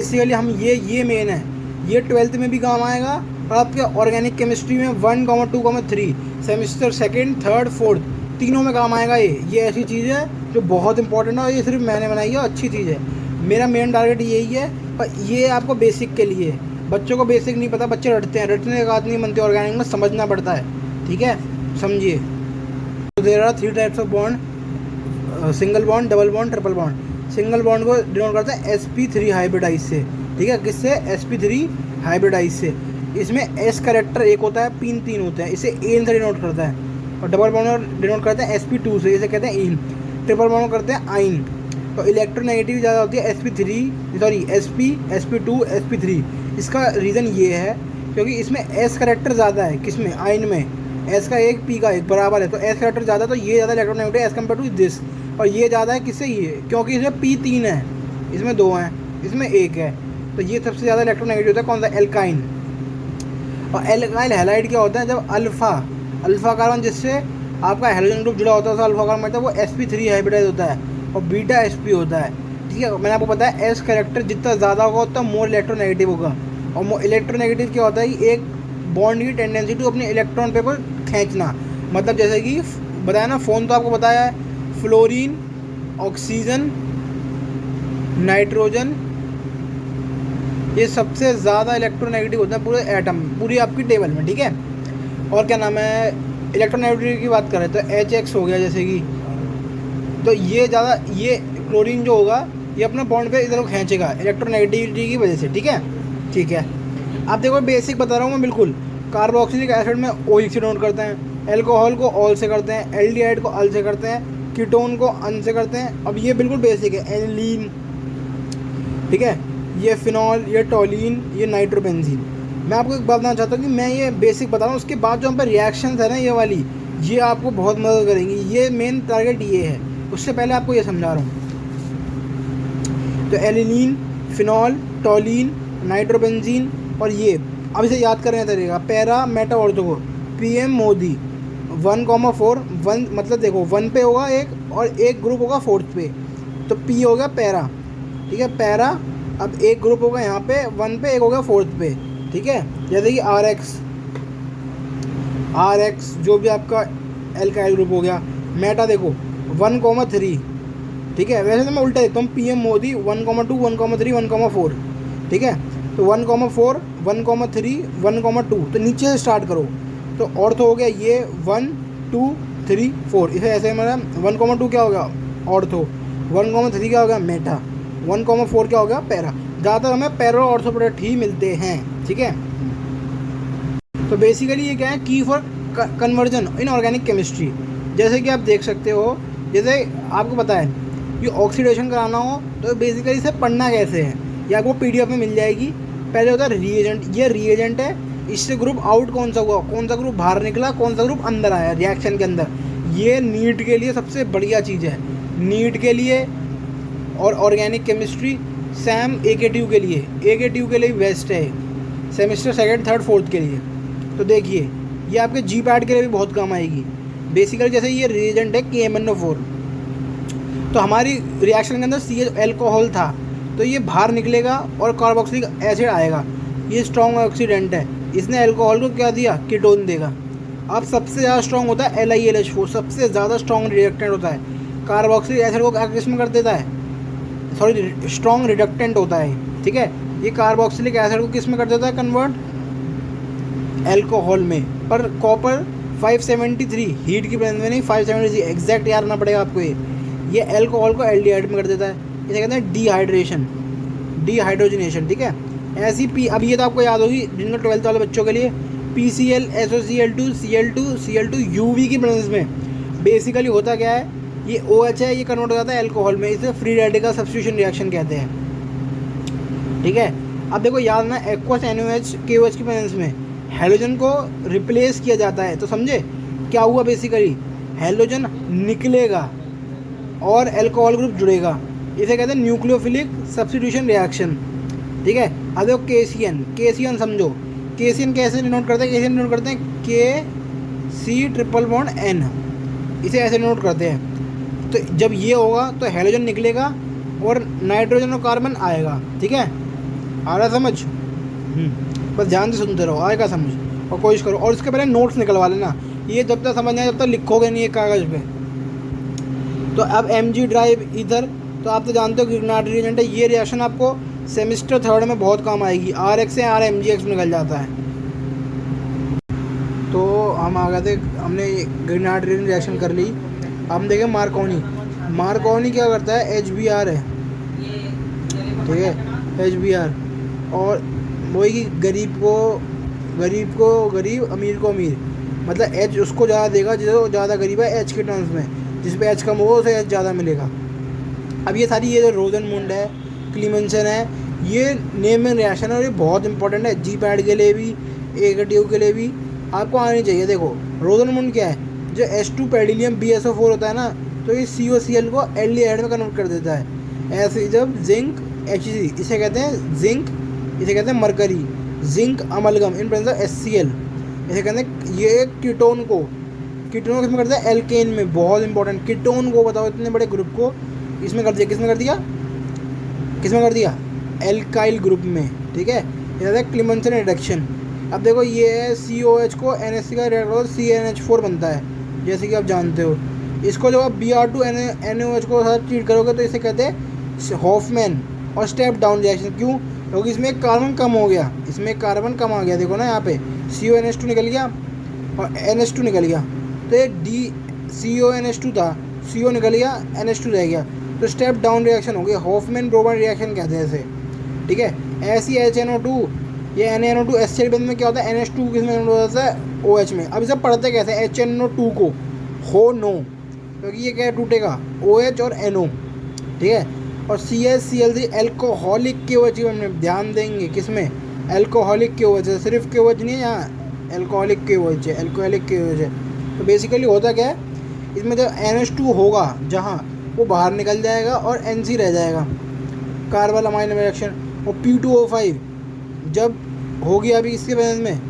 Basically हम ये main है, ये 12th में भी काम आएगा और आपके ऑर्गेनिक केमिस्ट्री में 1, 2, 3 सेमेस्टर 2nd, 3rd, 4th तीनों में काम आएगा। ये ऐसी चीज़ है जो बहुत इंपॉर्टेंट है और ये सिर्फ मैंने बनाई है, अच्छी चीज़ है। मेरा मेन टारगेट यही है, पर ये आपको बेसिक के लिए है। बच्चों को बेसिक नहीं पता, बच्चे रटते हैं, रटने के बाद नहीं बनते ऑर्गेनिक में, समझना पड़ता है, ठीक है, समझिए। There are 3 types of bond, single bond, double bond, triple bond. Single bond को डिनोट करते हैं sp3 हाइब्रिडाइज से, ठीक है, किससे? sp3 हाइब्रिडाइज से। इसमें s करेक्टर एक होता है, पिन 3 होते हैं, इसे एन से डिनोट करता है। और डबल बॉन्ड डिनोट करते हैं sp2 से, इसे कहते हैं इन। ट्रिपल बॉन्ड करते हैं आइन। तो इलेक्ट्रोनेगेटिव ज़्यादा होती है sp2, sp3। इसका रीज़न ये है क्योंकि इसमें s करेक्टर ज़्यादा है, किसमें? आइन में। s का एक, p का एक बराबर है, तो s करेक्टर ज़्यादा, तो ये ज़्यादा electronegative as compare to this. और ये ज़्यादा है किससे? ये, क्योंकि इसमें p 3 है, इसमें 2 हैं, इसमें 1 है, तो ये सबसे ज़्यादा इलेक्ट्रोनेगेटिव होता है। कौन सा? एल्काइन। और एल्काइल हैलाइड क्या होता है? जब अल्फ़ा कार्बन जिससे आपका हाइड्रोजन ग्रुप जुड़ा होता है, तो अल्फ़ा कार्बन मतलब वो sp3 हाइब्रिडाइज होता है और बीटा sp होता है, ठीक है। मैंने आपको बताया s करेक्टर जितना ज़्यादा होगा उतना मोर इलेक्ट्रोनेगेटिव होगा। और इलेक्ट्रोनेगेटिव क्या होता है? एक बॉन्ड की टेंडेंसी टू अपने इलेक्ट्रॉन पेपर खींचना, मतलब जैसे कि बताया ना, फ़ोन तो आपको बताया है, फ्लोरीन, ऑक्सीजन, नाइट्रोजन, ये सबसे ज़्यादा इलेक्ट्रोनेगेटिव होता है पूरे एटम, पूरी आपकी टेबल में, ठीक है। और क्या नाम है, इलेक्ट्रोनेगेटिव की बात करें तो HX हो गया जैसे कि, तो ये ज़्यादा, ये क्लोरीन जो होगा ये अपना बॉन्ड पे इधर खींचेगा इलेक्ट्रोनेगेटिविटी की वजह से, ठीक है, ठीक है। आप देखो बेसिक बता रहा हूँ मैं बिल्कुल। कार्बोक्सिलिक एसिड में OX से डिनोट करते हैं, एल्कोहल को ऑल से करते हैं, एल्डिहाइड को अल से करते हैं, कीटोन को अन से करते हैं। अब ये बिल्कुल बेसिक है। एनिलीन, ठीक है, ये फिनॉल, ये टॉलिन, ये नाइट्रोबेंजीन। मैं आपको एक बात बताना चाहता हूँ कि मैं ये बेसिक बता रहा हूँ, उसके बाद जो हम पर रिएक्शंस है ना ये वाली, ये आपको बहुत मदद करेंगी। ये मेन टारगेट ये है, उससे पहले आपको ये समझा रहा हूँ। तो एनिलीन, फिनॉल, टॉलिन, नाइट्रोबेंजीन और ये, अब इसे याद करने तरीका, पैरा मेटा ऑर्थो को PM मोदी 1,4, 1 मतलब देखो 1 पे होगा एक और एक ग्रुप होगा 4th पे, तो P हो गया पैरा, ठीक है, पैरा। अब एक ग्रुप होगा यहाँ पे 1 पे, एक होगा 4th पे, ठीक है। जैसे कि RX जो भी आपका एल्काइल ग्रुप हो गया। मेटा देखो 1,3, ठीक है। वैसे तो मैं उल्टा देखता हूँ, PM मोदी 1,2, 1,3, 1,4, ठीक है। तो 1,4, 1,3, 1,2, तो नीचे से स्टार्ट करो। तो ऑर्थो हो गया ये 1, 2, 3, 4, इसे ऐसे मतलब 1,2 क्या हो गया? ऑर्थो। 1,3 क्या हो गया? मेटा। 1,4 क्या हो गया? पैरा। ज़्यादातर हमें पैरा और ऑर्थो प्रोडक्ट ही मिलते हैं, ठीक है। तो बेसिकली ये क्या है? की for conversion in organic chemistry. जैसे कि आप देख सकते हो, जैसे आपको पता है ये ऑक्सीडेशन कराना हो तो बेसिकली इसे पढ़ना कैसे है, ये आपको PDF में मिल जाएगी। पहले होता है रिएजेंट, ये रिएजेंट है, इससे ग्रुप आउट कौन सा हुआ, कौन सा ग्रुप बाहर निकला, कौन सा ग्रुप अंदर आया रिएक्शन के अंदर। ये नीट के लिए सबसे बढ़िया चीज़ है, नीट के लिए और ऑर्गेनिक केमिस्ट्री। सैम AKTU के लिए, AKTU के लिए बेस्ट है, सेमेस्टर 2nd, 3rd, 4th के लिए। तो देखिए ये आपके GPAT के लिए भी बहुत काम आएगी। बेसिकली जैसे ये रिएजेंट है KMnO4, तो हमारी रिएक्शन के अंदर CH एल्कोहल था, तो ये बाहर निकलेगा और कार्बोक्सिलिक एसिड आएगा। ये स्ट्रॉन्ग ऑक्सीडेंट है, इसने एल्कोहल को क्या दिया? कीटोन देगा। अब सबसे ज़्यादा स्ट्रॉन्ग होता है LiLH4, सबसे ज़्यादा स्ट्रॉन्ग रिएक्टेंट होता है। कार्बोक्सिलिक एसिड को क्या किस में कर देता है? सॉरी, स्ट्रॉन्ग रिडक्टेंट होता है, ठीक है। ये कार्बोक्सिलिक एसिड को किस में कर देता है कन्वर्ट? एल्कोहल में। पर कॉपर 573 हीट की प्रेजेंस में नहीं, 573 एग्जैक्ट याद रखना पड़ेगा आपको। ये एल्कोहल को एल्डिहाइड में कर देता है, इसे कहते हैं डिहाइड्रोजनेशन, ठीक है। ऐसी पी, अब ये तो आपको याद होगी जिनका 12th वाले बच्चों के लिए, PCl, SOCl2, Cl2 UV की प्रेजेंस में बेसिकली होता क्या है? ये OH है, ये कन्वर्ट हो जाता है एल्कोहल में, इसे फ्री रेडिकल सब्स्टिट्यूशन रिएक्शन कहते हैं, ठीक है। अब देखो याद ना, एक्वस NaOH KOH की प्रेजेंस में हेलोजन को रिप्लेस किया जाता है, तो समझे क्या हुआ? बेसिकली हेलोजन निकलेगा और एल्कोहल ग्रुप जुड़ेगा, इसे कहते हैं न्यूक्लियोफिलिक सब्स्टिट्यूशन रिएक्शन, ठीक है। अब देखो KCN समझो, KCN कैसे डिनोट करते हैं? KCN डिनोट करते हैं KC∭N, इसे ऐसे डिनोट करते हैं। तो जब ये होगा तो हेलोजन निकलेगा और नाइट्रोजन और कार्बन आएगा, ठीक है। आ रहा है समझ? बस ध्यान से सुनते रहो, आएगा समझ और कोशिश करो। और इसके पहले नोट्स निकलवा लेना, ये जब तक समझ नहीं आए जब तक लिखोगे नहीं एक कागज़ पे। तो अब mg ड्राइव इधर, तो आप तो जानते हो ग्रिग्नार्ड रिएजेंट है। ये रिएक्शन आपको सेमेस्टर थर्ड में बहुत काम आएगी। RX से RMGX निकल जाता है। तो हम आ गए थे, हमने ग्रिग्नार्ड रिएक्शन कर ली। हम देखें मार्कोनी क्या करता है, HBr है, ठीक है, HBr। और वही कि गरीब को गरीब, अमीर को अमीर, मतलब H उसको ज़्यादा देगा जो ज़्यादा गरीब है H के टर्म्स में, जिस पे H कम होगा उसे H ज़्यादा मिलेगा। अब ये सारी ये जो रोजनमुंड है, क्लीमेंसन है, ये नेम एंड रिएक्शन है और ये बहुत इंपॉर्टेंट है जी पैड के लिए भी, AKTU के लिए भी आपको आनी चाहिए। देखो रोजनमुंड क्या है, जो H2 पेडिलियम BSO4 होता है ना, तो ये COCl को एल्डिहाइड में कन्वर्ट कर देता है। ऐसे जब जिंक Hg, इसे कहते हैं जिंक, इसे कहते हैं mercury, zinc amalgam in presence of HCl, इसे कहते हैं। ये कीटोन को किसमें करता है, एल्केन में। बहुत इंपॉर्टेंट, कीटोन को बताओ, इतने बड़े ग्रुप को इसमें कर दिया, किसमें कर दिया, एल्काइल ग्रुप में, ठीक है। ये है क्लीमेंसन रिडक्शन। अब देखो ये है COH को NH का रिएक्ट CnH4 बनता है, जैसे कि आप जानते हो। इसको जब आप Br2 NOH को साथ ट्रीट करोगे तो इसे कहते हैं हॉफमैन और स्टेप डाउन रिएक्शन। क्यों? क्योंकि इसमें कार्बन कम हो गया, इसमें कार्बन कम आ गया। देखो ना यहाँ पे CONH2 निकल गया और NH2 निकल गया, तो ये CONH2 था, CO निकल गया, NH2 रह गया, तो स्टेप डाउन रिएक्शन हो गई, हॉफमैन ब्रोमाइड रिएक्शन कहते हैं इसे, ठीक है। ऐसी HNO2, ये NaNO2 HCl में क्या होता है, NH2 किसमें कन्वर्ट हो जाता है, OH में। अब इसे पढ़ते कैसे, HNO2 को हो नो, क्योंकि ये क्या टूटेगा, OH और NO, ठीक है। और CH-CL3 एल्कोहलिक KOH में ध्यान देंगे, किसमें, एल्कोहलिक KOH है, सिर्फ KOH नहीं है यहाँ, एल्कोहलिक KOH है, एल्कोहलिक KOH है। तो बेसिकली होता क्या है, इसमें जब NH2 होगा जहाँ, वो बाहर निकल जाएगा और NC रह जाएगा, कार्बन अमाइन रिएक्शन। और P2O5 जब हो गया अभी इसके बैलेंस में,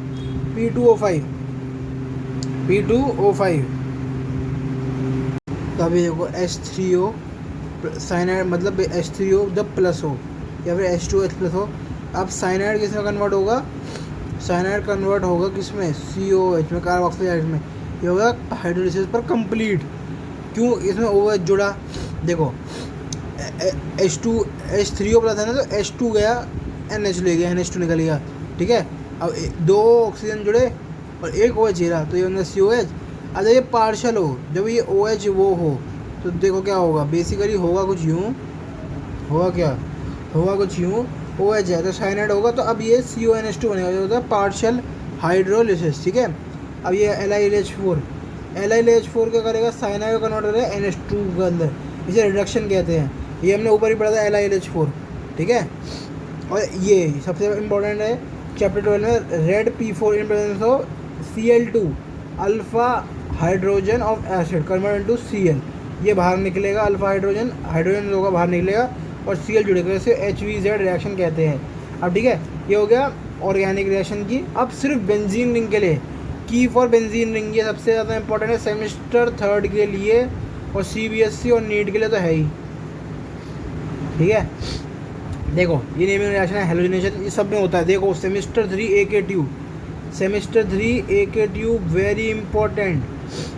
P2O5 तो अभी देखो H3O साइनाइड, मतलब H3O जब प्लस हो या फिर H2H प्लस हो। अब साइनाइड किस में कन्वर्ट होगा, साइनाइड कन्वर्ट होगा किस में, COH में, कार्बोक्सिलाइड में। ये होगा हाइड्रोलिसिस पर कंप्लीट। क्यों, इसमें OH जुड़ा, देखो H3O प्लस है ना, तो H2 गया, NH ले गया, NH2 निकल गया, ठीक है। अब दो ऑक्सीजन जुड़े और एक OH रहा, तो ये होगा COH। अब जब ये पार्शल हो, जब ये OH वो हो, तो देखो क्या होगा, बेसिकली होगा कुछ यूँ, होगा कुछ यूँ, OH है तो साइनाइड होगा, तो अब ये CONH2 बनेगा, जो होता है पार्शियल हाइड्रोलिसिस, ठीक है। अब ये LiLH4 क्या करेगा, साइनाइड को कन्वर्ट करेगा NH2 के अंदर, इसे रिडक्शन कहते हैं। ये हमने ऊपर ही पढ़ा था LiLH4, ठीक है। और ये सबसे इम्पोर्टेंट है चैप्टर 12 में, red P4 in presence of Cl2 alpha hydrogen of acid convert into Cl, ये बाहर निकलेगा, अल्फा हाइड्रोजन होगा बाहर निकलेगा और Cl जुड़ेगा, इसे HVZ रिएक्शन कहते हैं। अब ठीक है, ये हो गया ऑर्गेनिक रिएक्शन की। अब सिर्फ बेंजीन रिंग के लिए, की फॉर बेंजीन रिंग, ये सबसे ज़्यादा इंपॉर्टेंट है सेमेस्टर थर्ड के लिए और CBSE और नीट के लिए तो है ही, ठीक है। देखो ये नेमिंग रिएक्शन है, हेलोजिनेशन, ये सब में होता है। देखो सेमेस्टर 3 AKTU वेरी इंपॉर्टेंट।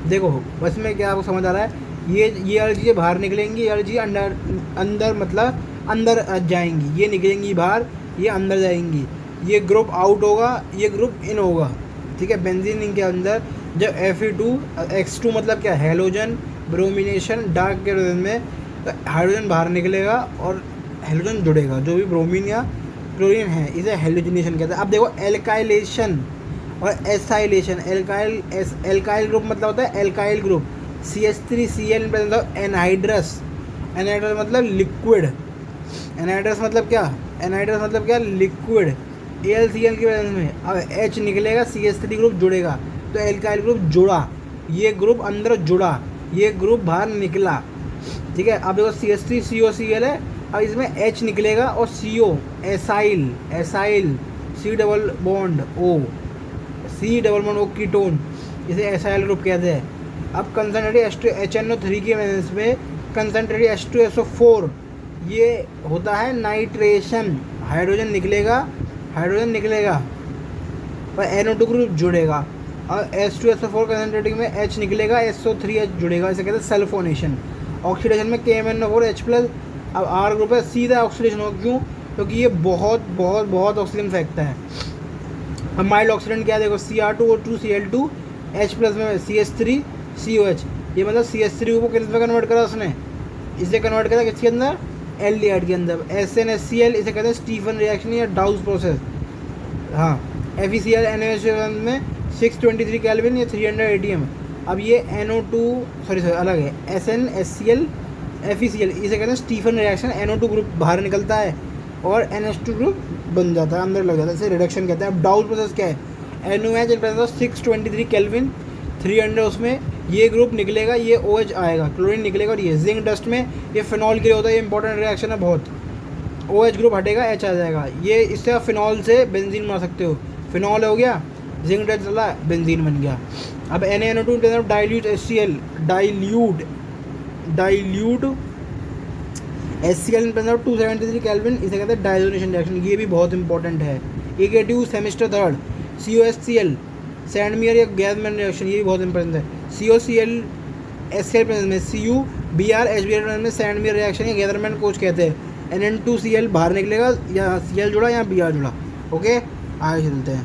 देखो बस में क्या आपको समझ आ रहा है, ये वाली चीज़ें बाहर निकलेंगी, ये वाली चीज़ें अंदर मतलब अंदर जाएंगी, ये निकलेंगी बाहर, ये अंदर जाएंगी, ये ग्रुप आउट होगा, ये ग्रुप इन होगा, ठीक है। बेंजीन रिंग के अंदर जब Fe2X2 मतलब क्या, हेलोजन ब्रोमिनेशन, डार्क के में तो हाइड्रोजन बाहर निकलेगा और हेलोजन जुड़ेगा, जो भी ब्रोमीन या क्लोरीन है, इसे हेलोजिनेशन कहते हैं। अब देखो एल्काइलेशन और एसाइलेशन, एल्काइल ग्रुप मतलब होता है एल्काइल ग्रुप, CH3Cl मतलब एनहाइड्रस, एनहाइड्रस मतलब लिक्विड, एनहाइड्रस मतलब क्या, लिक्विड। AlCl के बैलेंस में अब H निकलेगा, CH3 ग्रुप जुड़ेगा, तो एल्काइल ग्रुप जुड़ा, ये ग्रुप अंदर जुड़ा, ये ग्रुप बाहर निकला, ठीक है। अब देखो CH3COCl है, अब इसमें H निकलेगा और CO acyl, C double bond O ketone, इसे एसाइल ग्रुप कहते हैं। अब कंसंट्रेटेड HNO3 के बैलेंस में कंसंट्रेटेड H2SO4 ये होता है नाइट्रेशन, हाइड्रोजन निकलेगा पर NO2 ग्रुप जुड़ेगा, और H2SO4 कंसनट्रेटिंग में H निकलेगा, SO3H जुड़ेगा, इसे कहते हैं सल्फोनेशन। ऑक्सीडेशन में KMnO4H+, अब R ग्रुप है, सीधा ऑक्सीडेशन हो, क्यों? क्योंकि ये बहुत बहुत बहुत ऑक्सीजन फेंकता है। अब माइल्ड ऑक्सीडेंट क्या है, देखो Cr2O2 Cl2 H+ में CH3COH, ये मतलब CH3 को किस में कन्वर्ट करा उसने, इसे कन्वर्ट करा किसके अंदर, एल्डिहाइड के अंदर। SnHCl इसे कहते हैं स्टीफन रिएक्शन या डाउस प्रोसेस। हाँ, FeCl NaOH में 623 केल्विन या 300 ATM। अब ये NO2 सॉरी अलग है, SnHCl FeCl इसे कहते हैं स्टीफन रिएक्शन, NO2 ग्रुप बाहर निकलता है और NH2 ग्रुप बन जाता है, अंदर लग जाता है, इसे रिडक्शन कहते हैं। अब डाउस प्रोसेस क्या है, NOH 623 केल्विन 300 उसमें ये ग्रुप निकलेगा, ये OH आएगा, क्लोरीन निकलेगा, और ये जिंक डस्ट में ये फिनॉल के लिए होता है, ये इंपॉर्टेंट रिएक्शन है बहुत। OH ग्रुप हटेगा, H आ जाएगा, ये इससे आप फिनॉल से बेंजीन बना सकते हो, फिनॉल हो गया, जिंक डस्ट चला, बेंजीन बन गया। अब NaNO2 dilute HCl, dilute HCl 273 kelvin, इसे कहते हैं डाइजोनेशन रिएक्शन, ये भी बहुत इंपॉर्टेंट है। AKTU सेमेस्टर थर्ड, COHCl सैंडमियर या गैसमैन रिएक्शन, ये भी बहुत इंपॉर्टेंट है। COCl HCl में CuBr HBr में सैंडमियर रिएक्शन या गैदरमैन कोच कहते हैं। NN2Cl बाहर निकलेगा, या Cl जुड़ा या Br जुड़ा। ओके, आगे चलते हैं।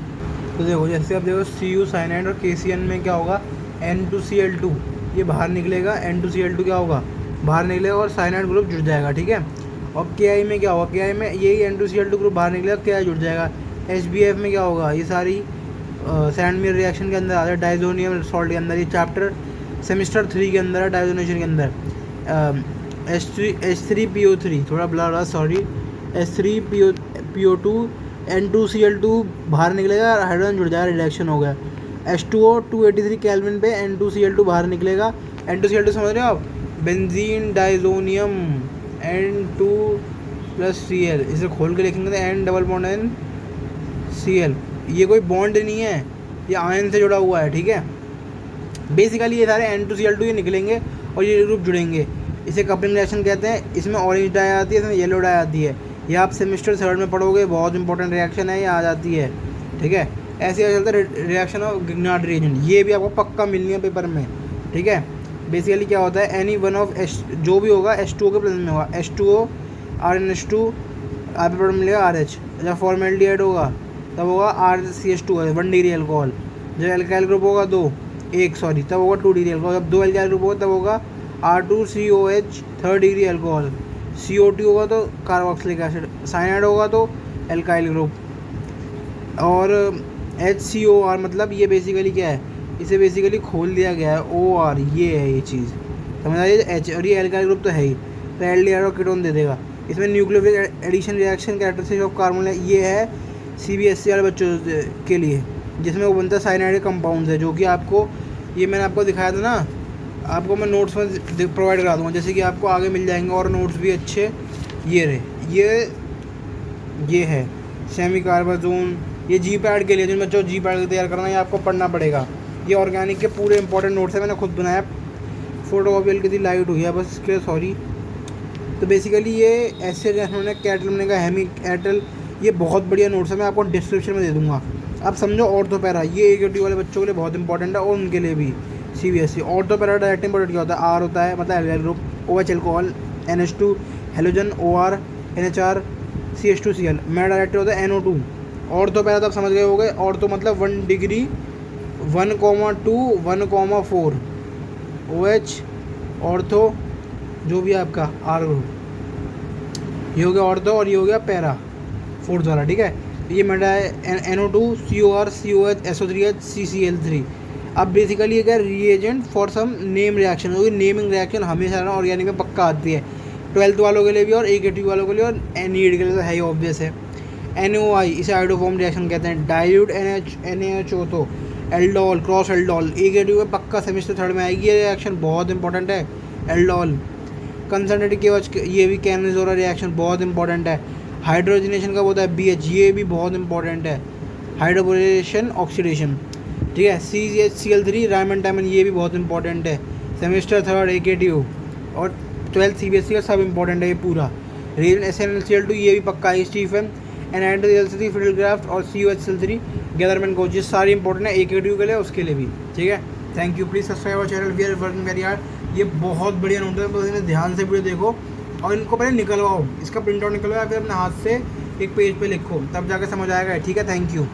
तो देखो जैसे आप देखो Cu साइनाइड और KCN में क्या होगा, N2Cl2 ये बाहर निकलेगा, N2Cl2 क्या होगा, बाहर निकलेगा और साइनाइड ग्रुप जुड़ जाएगा, ठीक है। और Ki में क्या होगा, Ki में यही N2Cl2 ग्रुप बाहर निकलेगा, Ki जुड़ जाएगा। HBF में क्या होगा, ये सारी सैंडमियर रिएक्शन के अंदर आता है, डाइजोनियम सॉल्ट के अंदर, ये चैप्टर सेमेस्टर 3 के अंदर है, डाइजोनेशन के अंदर। H3PO3 थोड़ा ब्लर रहा, सॉरी, H3PO2 N2Cl2 बाहर निकलेगा, हाइड्रोजन जुड़ जाएगा, रिडक्शन हो गया। H2O 283 केल्विन पे N2Cl2 बाहर निकलेगा, N2Cl2 समझ रहे हो आप, बेंजीन डाइजोनियम N2+Cl, इसे खोल के लिखेंगे तो N_N Cl, ये कोई बॉन्ड नहीं है, ये आयन से जुड़ा हुआ है, ठीक है। बेसिकली ये सारे N2Cl2 ये निकलेंगे और ये ग्रुप जुड़ेंगे, इसे कपलिंग रिएक्शन कहते हैं। इसमें ऑरेंज डाई आती है, इसमें येलो डाई आती है, ये आप सेमेस्टर थर्ड में पढ़ोगे, बहुत इंपॉर्टेंट रिएक्शन है, ये आ जाती है, ठीक है। ऐसे चलता है रिएक्शन ऑफ गिग्नार्ड रिएजेंट, ये भी आपको पक्का मिलनी है पेपर में, ठीक है। बेसिकली क्या होता है, एनी वन ऑफ जो भी होगा H2O के प्रेजेंस में होगा, H2O RNH2 आप पेपर में मिलेगा RH, जब फॉर्मेल्डिहाइड होगा तब होगा RCH2 1 डिग्री एल्कोहल, जब एल्काइल ग्रुप होगा तब होगा 2 डिग्री एल्कोहल, जब 2 एल्काइल ग्रुप होगा तब होगा R2COH 3rd degree alcohol, CO2 होगा तो कार्बोक्सिलिक एसिड, साइनाइड होगा तो एल्काइल ग्रुप, और HCOR मतलब ये बेसिकली क्या है, इसे बेसिकली खोल दिया गया है, OR ये है, ये चीज़ समझ आइए, H और ये एल्काइल ग्रुप तो है ही, तो एल्डिहाइड और कीटोन दे देगा। इसमें nucleophilic addition reaction characteristic of carbon, ये है CBSE वाले बच्चों के लिए, जिसमें वो बनता है साइनाइड कंपाउंड्स है, जो कि आपको ये मैंने आपको दिखाया था ना, आपको मैं नोट्स में प्रोवाइड करा दूँगा, जैसे कि आपको आगे मिल जाएंगे और नोट्स भी अच्छे। ये रहे, ये है सेमी कार्बाजोन, ये G-पैड के लिए, जिन बच्चों को G-पैड तैयार करना है, ये आपको पढ़ना पड़ेगा। ये ऑर्गेनिक के पूरे इंपॉर्टेंट नोट्स है, मैंने खुद बनाया, फोटो कॉपी हल्की सी लाइट हुई है बस, इसके लिए सॉरी। तो बेसिकली ये ऐसे उन्होंने कैटल मैंने कहा हेमी कैटल, ये बहुत बढ़िया नोट्स है, मैं आपको डिस्क्रिप्शन में दे दूँगा, आप समझो। ऑर्थोपैरा ये AKTU वाले बच्चों के लिए बहुत इंपॉर्टेंट है, और उनके लिए भी CBSE। ऑर्थोपैरा डायरेक्ट इंपॉर्टेंट क्या होता है, R होता है मतलब alkyl group, OH alcohol, NH2 halogen, OR NHR CH2Cl, मेरा डायरेक्ट होता है NO2। ऑर्थोपैरा तो आप समझ गए होंगे, ऑर्थो मतलब 1 डिग्री 1,2 1,4 OH ऑर्थो, जो भी आपका R ग्रुप, ये हो गया ऑर्थो, और ये हो गया पैरा फोर्थ वाला, ठीक है। ये मेरा है NO2 COR COH SO3H CCl3। अब बेसिकली ये क्या, reagent for some name reaction, क्योंकि नेमिंग रिएक्शन हमेशा ऑर्गेनिक में पक्का आती है, 12th वालों के लिए भी और AKTU वालों के लिए, और नीड के लिए तो है ही ऑब्वियस है। NOI इसे आइडोफॉर्म रिएक्शन कहते हैं। डाइल्यूट NaHO तो एल्डोल, क्रॉस एल्डोल, AKTU में पक्का सेमेस्टर थर्ड में आएगी, ये रिएक्शन बहुत इंपॉर्टेंट है। एल्डोल कंसनट्रेटेड KOH, ये भी कैनजोरा रिएक्शन बहुत इंपॉर्टेंट है। हाइड्रोजनेशन का होता है BH, ये भी बहुत इंपॉर्टेंट है, हाइड्रोबोरेशन ऑक्सीडेशन, ठीक है। CH3 रायमंड डायमंड, ये भी बहुत इंपॉर्टेंट है, सेमेस्टर थर्ड AKTU, और 12th CBSE का सब इंपॉर्टेंट है ये पूरा। रीजन SNLCl2 ये भी पक्का है स्टीफन, NitroGlycerin फिडलक्राफ्ट और COHCl3 गैदरमैन कोच, ये सारी इंपॉर्टेंट है एक के लिए उसके लिए भी, ठीक है। Thank you, please subscribe our channel, we are working very hard. ये बहुत बढ़िया नोट है, तो ध्यान से वीडियो देखो और इनको पहले निकलवाओ, इसका प्रिंट आउट निकलवाओ या फिर अपने हाथ से एक पेज पे लिखो, तब जाकर समझ आएगा, ठीक है। Thank you.